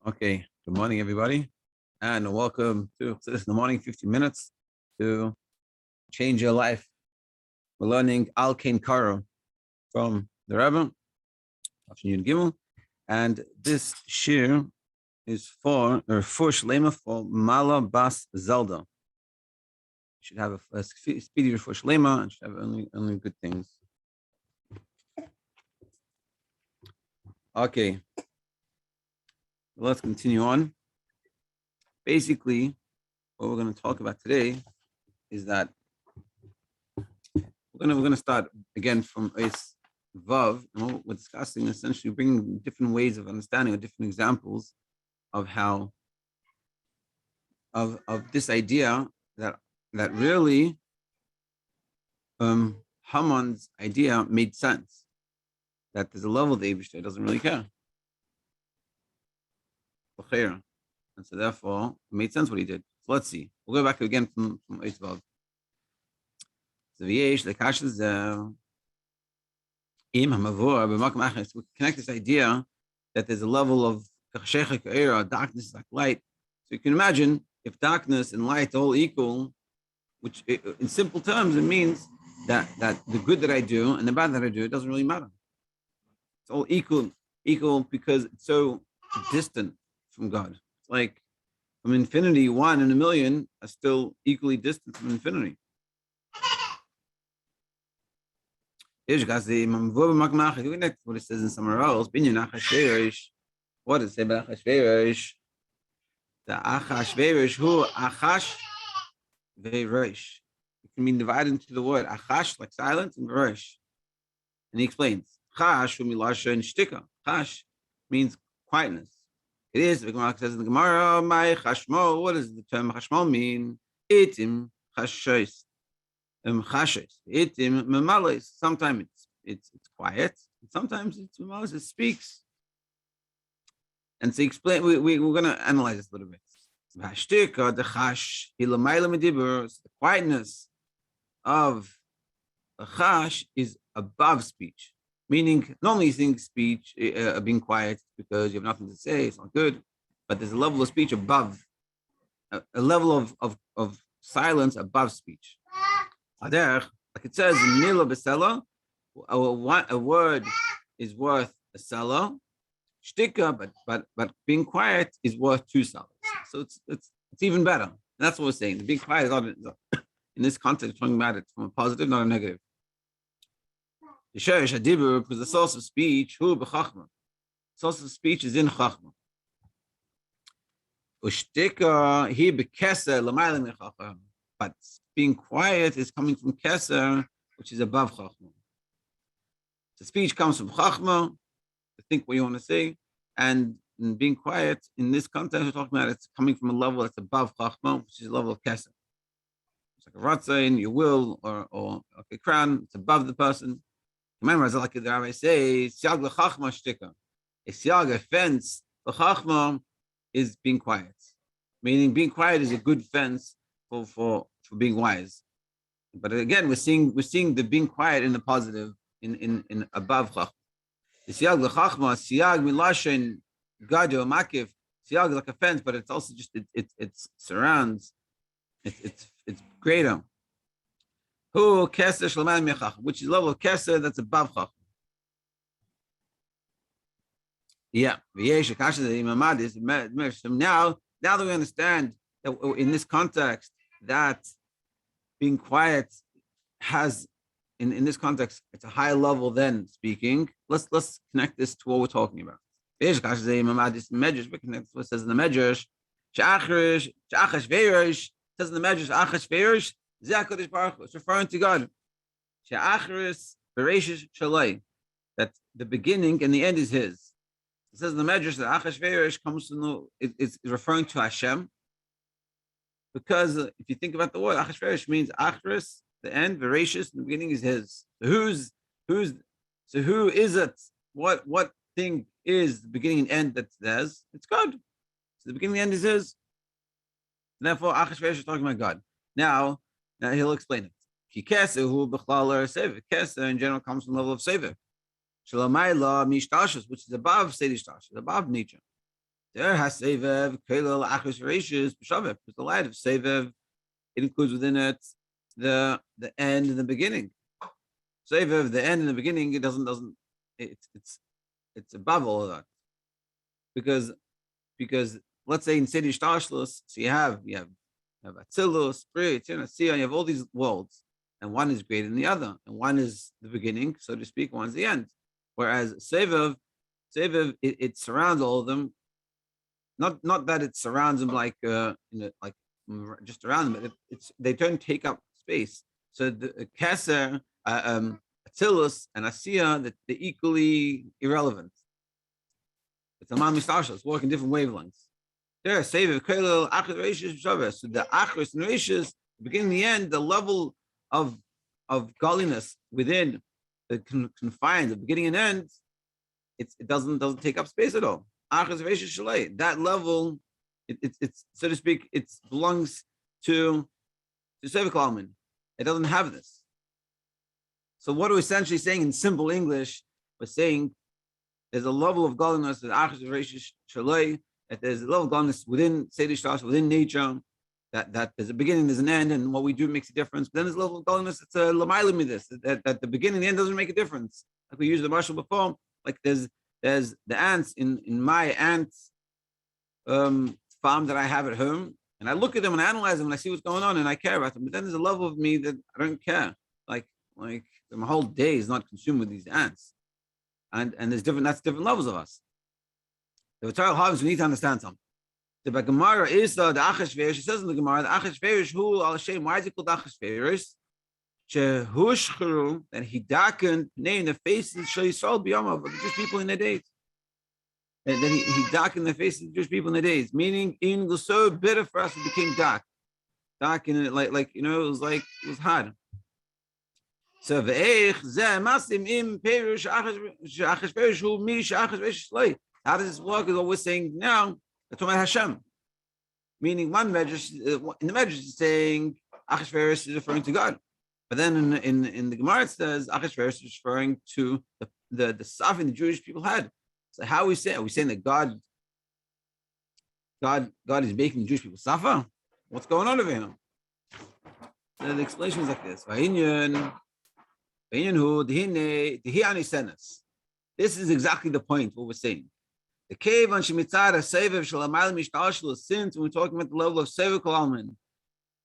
Okay, good morning, everybody, and welcome to Chassidus in the morning, 15 minutes to change your life. We're learning Kein from the Rabbi, Gimel, and this shir is for Shlema for Mala Bas Zelda. Should have a speedy refuah Shlema and should have only good things. Okay, let's continue on. Basically, what we're going to talk about today is that we're going to start again from Weiss Vav, and what we're discussing essentially bringing different ways of understanding or different examples of how of this idea that really Haman's idea made sense, that there's a level of the Eibishter doesn't really care. And so therefore, it made sense what he did. So let's see. We'll go back again from Weiss Vav. So the Kashas, we connect this idea that there's a level of darkness like light. So you can imagine if darkness and light are all equal, which in simple terms, it means that the good that I do and the bad that I do, it doesn't really matter. It's all equal because it's so distant from God. It's like from infinity, 1 in a million are still equally distant from infinity. What it says in somewhere else. What does it say about Achashverosh? The Achashverosh who Achash ve'rosh. It can be divided into the word Achash, like silence, and Rosh. And he explains. Chash and shtika. Chash means quietness. It is. The Gemara says in the Gemara, "My chashmo." What does the term chashmo mean? Itim chashos. Itim memalos. Sometimes it's quiet. Sometimes it's memalos. It speaks. And to explain, we're going to analyze this a little bit. The quietness of a chash is above speech. Meaning, normally you think speech, being quiet because you have nothing to say, it's not good. But there's a level of speech above, a level of silence above speech. Like it says in Mila Besela, a word is worth a selah. Shtika, but being quiet is worth 2 sellers. So it's even better. And that's what we're saying. The being quiet is not, in this context, talking about it from a positive, not a negative. Because the source of speech, the source of speech is in Chachma. But being quiet is coming from Keser, which is above Chachma. The speech comes from Chachma, to think what you want to say, and being quiet, in this context, we're talking about it's coming from a level that's above Chachma, which is a level of Keser. It's like a Ratzah in your will, or like a crown, it's above the person. Remember, as like the Rabbi say, Siag l'chachma shtika. A siag, a fence, l'chachma is being quiet. Meaning being quiet is a good fence for being wise. But again, we're seeing the being quiet in the positive, in above chachma. The siag l'chachma, siag milashin gado makif. Siag is like a fence, but it's also just it surrounds. It's greater. Who keser shleman mechach, which is level of keser that's above chachma. Yeah, so now that we understand that in this context that being quiet has in this context it's a higher level than speaking. Let's connect this to what we're talking about. This medrash, what it says in the medrash. Says in the medrash, Achashverosh. It's referring to God. That the beginning and the end is His. It says in the Medrash that Achashverosh comes to know is referring to Hashem, because if you think about the word Achashverosh means Achris, the end, Verashis, the beginning is His. So who is it? What thing is the beginning and end that's theirs? It's God. So the beginning and end is His. Therefore, Achashverosh is talking about God. Now he'll explain it. Keser in general comes from the level of sever. Which is above Seder Shtashus, above nature. There has Sevev, Kelel, Achos, Rashis, B'Shavev, because the light of Sevev, it includes within it the end and the beginning. Sevev, the end and the beginning, it doesn't it's above all of that. Because let's say in Sedi Shtashlos, so you have Atzilus, Brit, you have all these worlds, and one is greater than the other, and one is the beginning, so to speak, one's the end. Whereas Sevev, it surrounds all of them. Not that it surrounds them like like just around them. They don't take up space. So the Keser, Atzilus, and Asiya, that they're equally irrelevant. It's a man mistashos, working different wavelengths. There, Sevev, Kelel, Achos, Rashis, B'Shavev. So the Achos and Rashis, the beginning and the end, the level of godliness within the confines of beginning and end, it doesn't take up space at all. Achos, Rashis, Shalei. That level, it's so to speak, it belongs to Sevev Kalman. It doesn't have this. So what are we essentially saying in simple English? We're saying there's a level of godliness that Achos, Rashis, Shalei, that there's a level of godliness within Seder Shtash, within nature, that there's a beginning, there's an end, and what we do makes a difference. But then there's a level of godliness that's a lamaila this, that the beginning and the end doesn't make a difference. Like we used the marshal before, like there's the ants in my ants farm that I have at home, and I look at them and I analyze them and I see what's going on and I care about them. But then there's a level of me that I don't care. Like my whole day is not consumed with these ants. And that's different levels of us. The Torah Harvest, we need to understand something. The Gemara is the Achashverosh. It says in the Gemara, the Achashverosh, who al Hashem, why is it called Achashverosh? Shehushcheru, that he darkened name the faces Shal Yisrael b'yamav of the Jewish people in their days. And then he darkened the faces of the Jewish people in their days, meaning in was so bitter for us, it became dark. Dark in it, like it was hard. So ve'ech zeh masim im perush Achashverosh hu mi she'Achashverosh shloi. How does this work? Is what we're saying now. That's what Hashem. Meaning one medrash in the medrash is saying Achashverosh is referring to God, but then in the Gemara it says Achashverosh is referring to the suffering the Jewish people had. So how are we saying? Are we saying that God is making the Jewish people suffer? What's going on over here? So the explanation is like this: this is exactly the point. What we're saying. The cave on Shemitzad Sevev Shalamayl Mishtashlos, since when we're talking about the level of Sevev Kalman,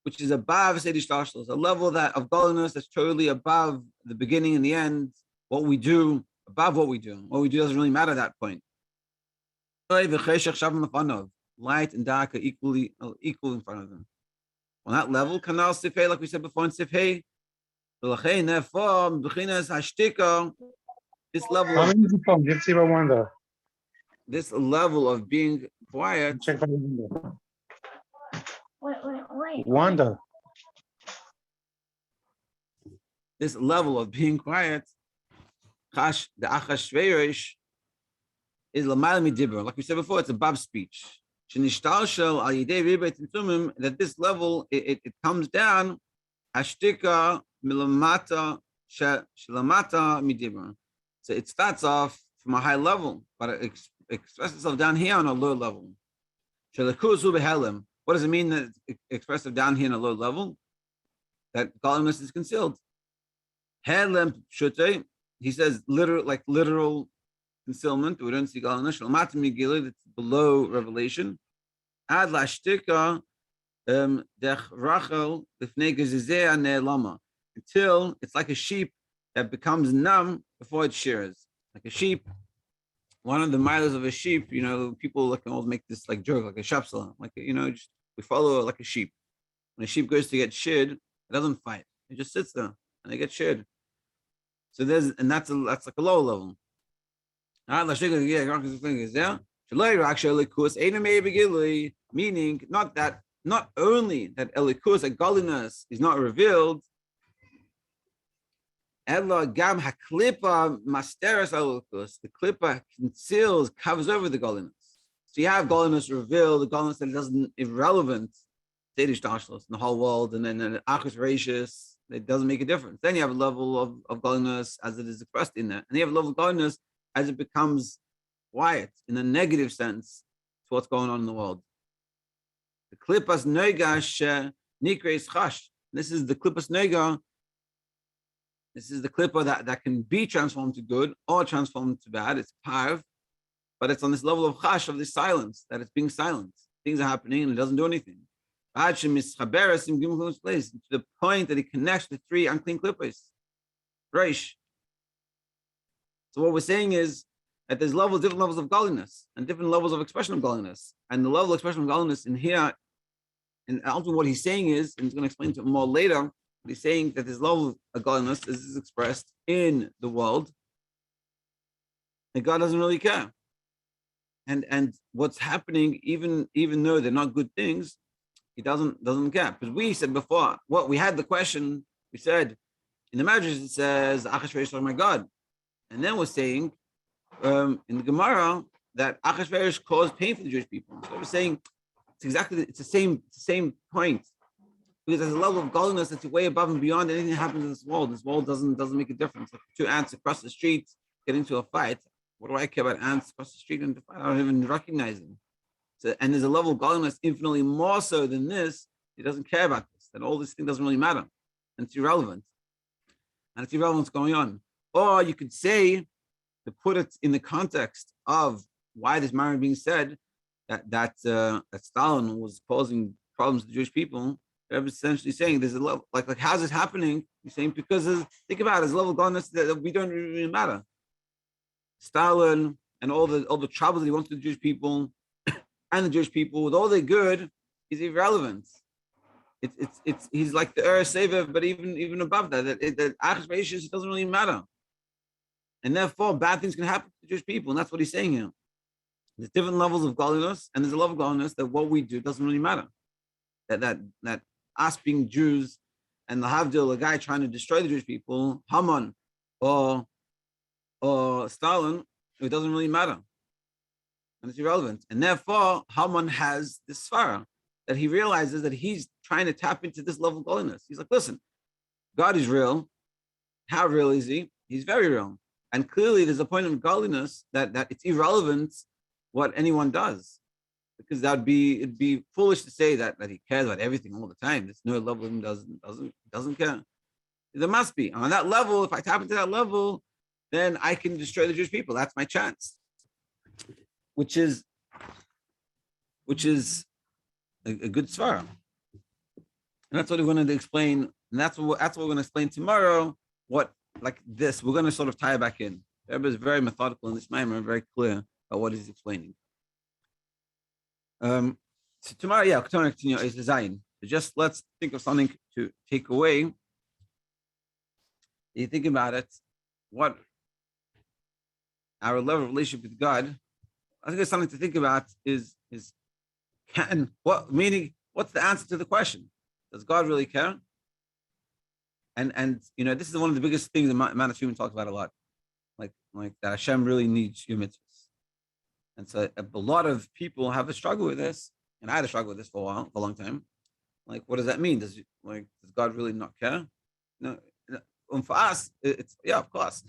which is above Seder Shtashlos, a level that of godliness that's totally above the beginning and the end, what we do, above what we do. What we do doesn't really matter at that point. Light and dark are equal in front of them. On that level, Kanal Sifei, like we said before in Sifei, this level of being quiet. Check the window. Wait. Wanda. This level of being quiet, the Achashverosh is l'mayla midibur. Like we said before, it's above speech. That this level, it comes down, hashtika milamata shelamata midibur. So it starts off from a high level, but it expresses itself down here on a low level. What does it mean that it expresses itself down here on a low level? That godliness is concealed. He says literal concealment. We don't see godliness. It's below revelation. Until it's like a sheep that becomes numb before it shears. Like a sheep. One of the miles of a sheep, people can always make this like joke, like a shapsala, like just we follow like a sheep. When a sheep goes to get sheared, it doesn't fight; it just sits there and they get sheared. So that's like a low level. Meaning not only that elikus, that godliness is not revealed. The klipa conceals, covers over the godliness. So you have godliness revealed, the godliness that doesn't irrelevant, in the whole world, and then achos ratius, it doesn't make a difference. Then you have a level of godliness as it is expressed in that, and you have a level of godliness as it becomes quiet in a negative sense what's going on in the world. The klipas noiga nikres chash. This is the klipas noiga. This is the klippa that can be transformed to good or transformed to bad. It's parv, but it's on this level of chash, of this silence, that it's being silent. Things are happening and it doesn't do anything. To the point that it connects the three unclean klippas. Reish. So what we're saying is that there's different levels of godliness and different levels of expression of godliness. And the level of expression of godliness in here, and ultimately what he's saying is, and he's going to explain to it more later, he's saying that this level of godliness is expressed in the world, and God doesn't really care. And what's happening, even though they're not good things, he doesn't care. Because we said before, we had the question, we said, in the Medrash it says, Achashverosh, oh my God. And then we're saying, in the Gemara, that Achashverosh caused pain for the Jewish people. So we're saying, it's the same point. Because there's a level of godliness that's way above and beyond anything that happens in this world. This world doesn't make a difference. Like two ants across the street get into a fight. What do I care about ants across the street in the fight? I don't even recognize them. So, and there's a level of godliness infinitely more so than this. He doesn't care about this. That all this thing doesn't really matter. And it's irrelevant. And it's irrelevant what's going on. Or you could say, to put it in the context of why this matter being said, that Stalin was causing problems to the Jewish people. They're essentially saying there's a level, like how's this happening? He's saying because think about it, there's a level of godliness that we don't really matter. Stalin and all the troubles that he wants to the Jewish people and the Jewish people with all their good is irrelevant. It's he's like the Sever, but even above that, that Achashverosh doesn't really matter. And therefore bad things can happen to the Jewish people, and that's what he's saying here. There's different levels of godliness, and there's a level of godliness that what we do doesn't really matter. That us being Jews and the Havdil, a guy trying to destroy the Jewish people, Haman or Stalin, it doesn't really matter. And it's irrelevant. And therefore, Haman has this svara that he realizes that he's trying to tap into this level of godliness. He's like, listen, God is real. How real is he? He's very real. And clearly there's a point of godliness that it's irrelevant what anyone does. Because it'd be foolish to say that he cares about everything all the time. There's no level of him doesn't care. There must be. On that level, if I tap into that level, then I can destroy the Jewish people. That's my chance. Which is a good svara. And that's what we're going to explain. And that's what we're going to explain tomorrow. What like this, we're going to sort of tie it back in. Rabbi is very methodical in this matter, very clear about what he's explaining. So tomorrow, continue is design. So just let's think of something to take away. You think about it, what our level of relationship with God. I think it's something to think about is what's the answer to the question? Does God really care? And this is one of the biggest things that Mount Human talks about a lot, like that Hashem really needs your mitzvahs. And so a lot of people have a struggle with this, and I had a struggle with this for a long time. Like, what does that mean? Does God really not care? No. And for us, it's of course.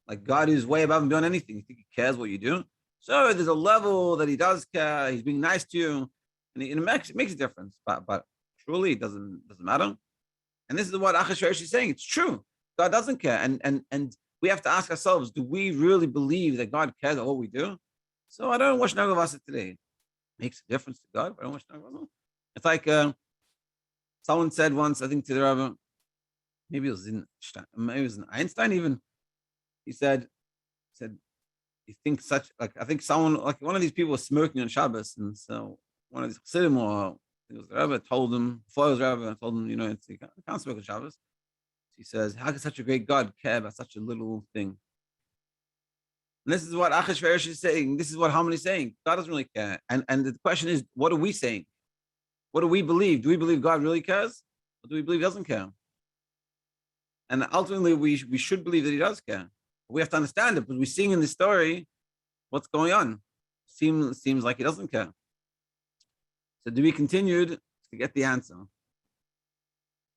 Like God is way above and beyond anything. You think he cares what you do? So there's a level that he does care. He's being nice to you, and it makes a difference. But truly, it doesn't matter. And this is what Achashverosh is saying. It's true. God doesn't care, and we have to ask ourselves: do we really believe that God cares about what we do? So I don't watch Nagavasa today. It makes a difference to God, but I don't watch Nagavasa. It's like someone said once, I think to the Rabbi, maybe it was in Einstein even. He said, he thinks I think someone, like one of these people was smoking on Shabbos, and so one of these Chassidim or it was the Rabbi told him, before it was Rabbi, told him, you can't smoke on Shabbos. He says, how can such a great God care about such a little thing? And this is what Achashverosh is saying. This is what Haman is saying. God doesn't really care. And the question is, what are we saying? What do we believe? Do we believe God really cares? Or do we believe he doesn't care? And ultimately, we should believe that he does care. We have to understand it, because we're seeing in the story what's going on. Seems like he doesn't care. So to be continued to get the answer.